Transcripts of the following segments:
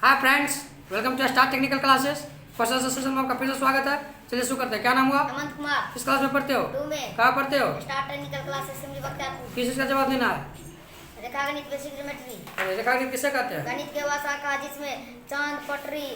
Hi friends, welcome to star technical classes. Question session में आपका फिर से स्वागत है। चलिए शुरू करते हैं। क्या नाम हुआ? हेमंत कुमार। किस क्लास में पढ़ते हो? 2 में। कहाँ पढ़ते हो? Star technical classes Simri Bakhtiyarpur. किस चीज़ का जवाब देना है? रेखागणित बेसिक ज्योमेट्री। रेखागणित किसे कहते हैं? गणित के वह शाखा जिसमें चांद, पटरी,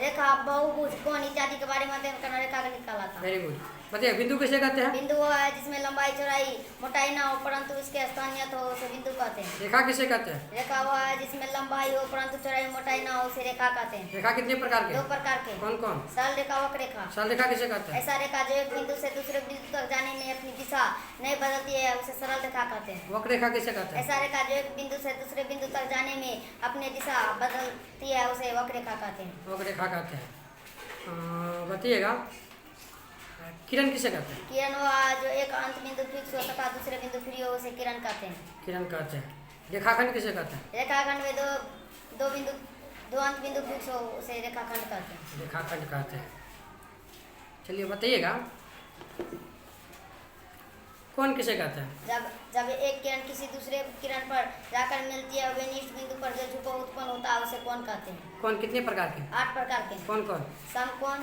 रेखा, बहुभुज, कोण इत्यादि के बारे में अध्ययन करना रेखागणित कहलाता है। Very good. बताइए, बिंदु किसे कहते हैं? बिंदु वो है जिसमें लंबाई, चौड़ाई, मोटाई ना हो परंतु इसके स्थानीयत हो उसे बिंदु कहते हैं। रेखा किसे कहते हैं? रेखा वो है जिसमें लंबाई हो परंतु चौड़ाई, मोटाई ना हो उसे रेखा कहते हैं। रेखा कितने प्रकार के? 2 प्रकार के। कौन कौन? सरल रेखा, वक्र रेखा। सरल रेखा किसे कहते हैं? ऐसा रेखा जो एक बिंदु से दूसरे बिंदु तक जाने में अपनी दिशा नहीं बदलती है उसे सरल रेखा कहते हैं। वक्र रेखा किसे कहते हैं? ऐसा रेखा जो एक बिंदु से दूसरे बिंदु तक जाने में अपनी दिशा बदलती है उसे वक्र रेखा कहते हैं। वक्र रेखा कहते हैं। बताइएगा, किरण किसे कहते हैं? किरण वह जो एक अंत बिंदु फिक्स हो तथा दूसरे बिंदु फ्री हो उसे किरण कहते हैं। किरण कहते हैं। रेखाखंड किसे कहते हैं? रेखाखंड में दो अंत बिंदु फिक्स हो उसे रेखाखंड कहते हैं। रेखाखंड कहते हैं। चलिए बताइएगा, कौन किसे कहते हैं? जब एक किरण किसी दूसरे किरण पर जाकर मिलती है वे निष्ठ बिंदु पर जो झुकाव उत्पन्न होता है उसे कोण कहते हैं। कौन कितने प्रकार के? 8 प्रकार के। कौन कौन? समकोण,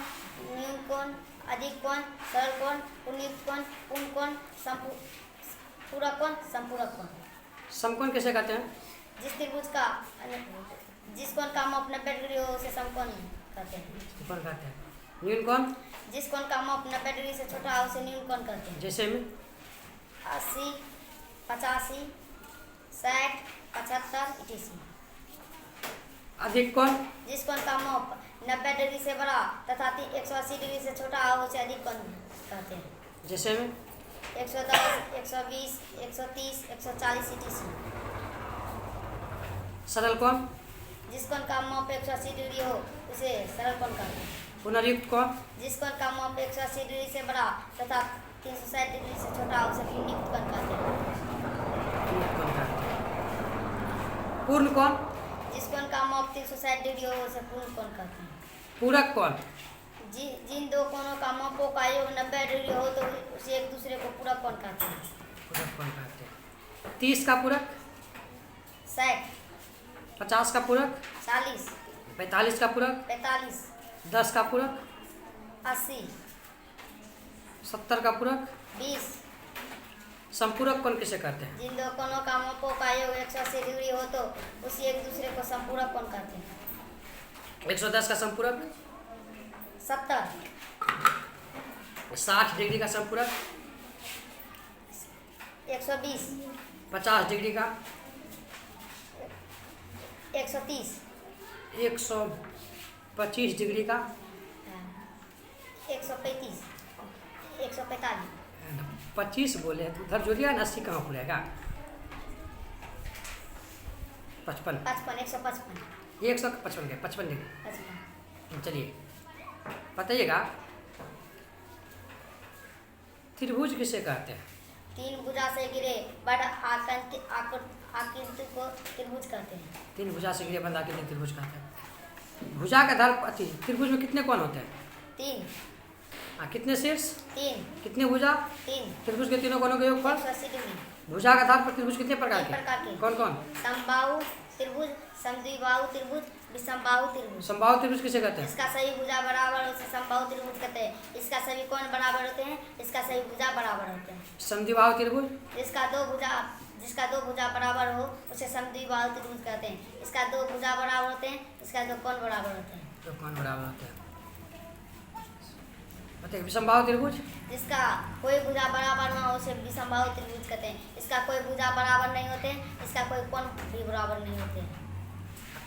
न्यून कोण, अधिक कोण, सरल कोण, पुनरुक्त कोण, पूर्ण कोण, पूरक कोण, संपूरक कोण। समकोण किसे कहते हैं? जिस कोण का माप 90 डिग्री हो उसे समकोण कहते हैं। समकोण कहते हैं। न्यून कोण? जिस कोण का माप 90 डिग्री से छोटा है उसे न्यून कोण कहते हैं। जैसे में 80, 85, 60, 75, 80। अधिक कोण? जिस कोण का माप 90 डिग्री से बड़ा तथा 180 डिग्री से छोटा है उसे अधिक कोण कहते हैं। जैसे में 110, 120, 130, 140, 80। सरल कोण? जिस कोण का माप 180 डिग्री हो उसे सरल कोण कहते हैं। पुनरुक्त कोण? जिस कोण का माप 180 डिग्री से बड़ा तथा 360 डिग्री से छोटा है उसे पुनरुक्त कोण कहते हैं। पुनरुक्त कोण कहते हैं। पूर्ण कोण? जिस कोण का माप 360 डिग्री हो उसे पूर्ण कोण कहते हैं। पूरक कोण? जिन दो कोणों का मापों का योग 90 डिग्री हो तो उसे एक दूसरे को पूरक कोण कहते हैं। पूरक कोण कहते हैं। 30 का पूरक? 60, 50 का पूरक? 40, 45 का पूरक? 45, 10 का पूरक? 80, 70 का पूरक? 20। संपूरक कोण किसे कहते हैं? जिन दो कोणों का मापों का योग 180 डिग्री हो तो उसे एक दूसरे को संपूरक कोण कहते हैं। 110 का संपूरक? 70, 60 डिग्री का संपूरक? 120, 50 डिग्री का? 130, 125 डिग्री का? 135, 145, 25 बोले तो उधर जोड़िए ना, 80 कहाँ खुलेगा? 55, 155, 155 के 55 डिग्री। 55। चलिए बताइएगा, त्रिभुज किसे कहते हैं? 3 भुजा से घिरे बड़ आकृति को त्रिभुज कहते हैं। 3 भुजा से घिरे बंद आकृति त्रिभुज कहते हैं। भुजा का आधार त्रिभुज में कितने कोण होते हैं? 3, कितने शीर्ष? 3, कितने भुजा? 3, त्रिभुज के तीनों कोणों के योगफल? 180 डिग्री। भुजा का आधार पर त्रिभुज कितने प्रकार 3 प्रकार के? के। कौन कौन? समबाहु त्रिभुज, समद्विबाहु त्रिभुज, विषमबाहु त्रिभुज। समबाहु त्रिभुज किसे कहते हैं? इसका सभी भुजा बराबर उसे समबाहु त्रिभुज कहते हैं। इसका सभी कोण बराबर होते हैं, इसका सभी भुजा बराबर होते हैं। समद्विबाहु त्रिभुज? जिसका दो भुजा बराबर हो उसे समद्विबाहु त्रिभुज कहते हैं। इसका 2 भुजा बराबर होते हैं, इसका 2 कोण बराबर होते हैं। 2 कोण बराबर होते हैं। बताइए, विषमबाहु त्रिभुज? जिसका कोई भुजा बराबर ना हो उसे विषमबाहु त्रिभुज कहते हैं। इसका कोई भुजा बराबर नहीं होते, इसका कोई कोण भी बराबर नहीं होते।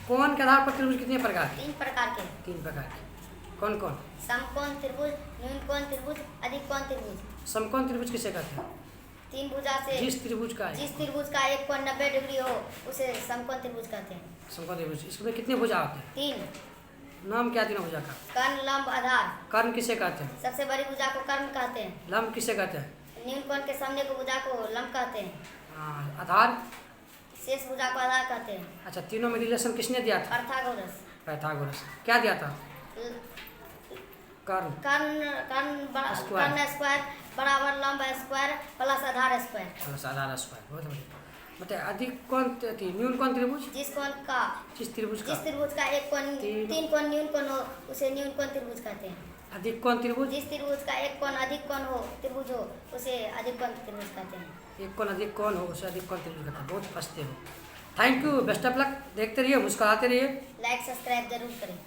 कोण के आधार पर त्रिभुज कितने प्रकार के? 3 प्रकार के। 3 प्रकार के। कौन कौन? समकोण त्रिभुज, न्यून कोण त्रिभुज, अधिक कोण त्रिभुज। समकोण त्रिभुज किसे कहते हैं? 3 भुजा से जिस त्रिभुज का एक कोण 90 डिग्री हो उसे समकोण त्रिभुज कहते हैं। समकोण त्रिभुज। इसमें कितने भुजा होते हैं? 3। नाम क्या तीनों भुजा का? कर्ण, लंब, आधार। कर्ण किसे कहते हैं? सबसे बड़ी भुजा को कर्ण कहते हैं। लंब किसे कहते हैं? न्यून कोण के सामने को भुजा को लंब कहते हैं। आधार? शेष भुजा को आधार कहते हैं। अच्छा, तीनों में रिलेशन किसने दिया था? पाइथागोरस। पाइथागोरस। क्या दिया था? कर्ण कर्ण स्क्वायर बराबर लंब स्क्वायर प्लस आधार स्क्वायर। प्लस आधार स्क्वायर। बहुत बढ़िया। बताइए अधिक कोण न्यून कोण त्रिभुज जिस कोण का जिस त्रिभुज का जिस त्रिभुज का एक कोण तीन कोण न्यून कोण हो उसे न्यून कोण त्रिभुज कहते हैं। अधिक कोण त्रिभुज जिस त्रिभुज का एक कोण अधिक कोण हो त्रिभुज हो उसे अधिक कोण त्रिभुज कहते हैं। एक कोण अधिक कोण हो उसे अधिक कोण त्रिभुज कहते हैं। बहुत फंसते हो। Thank you, best of luck. देखते रहिए, मुस्कुराते रहिए। लाइक सब्सक्राइब जरूर करें।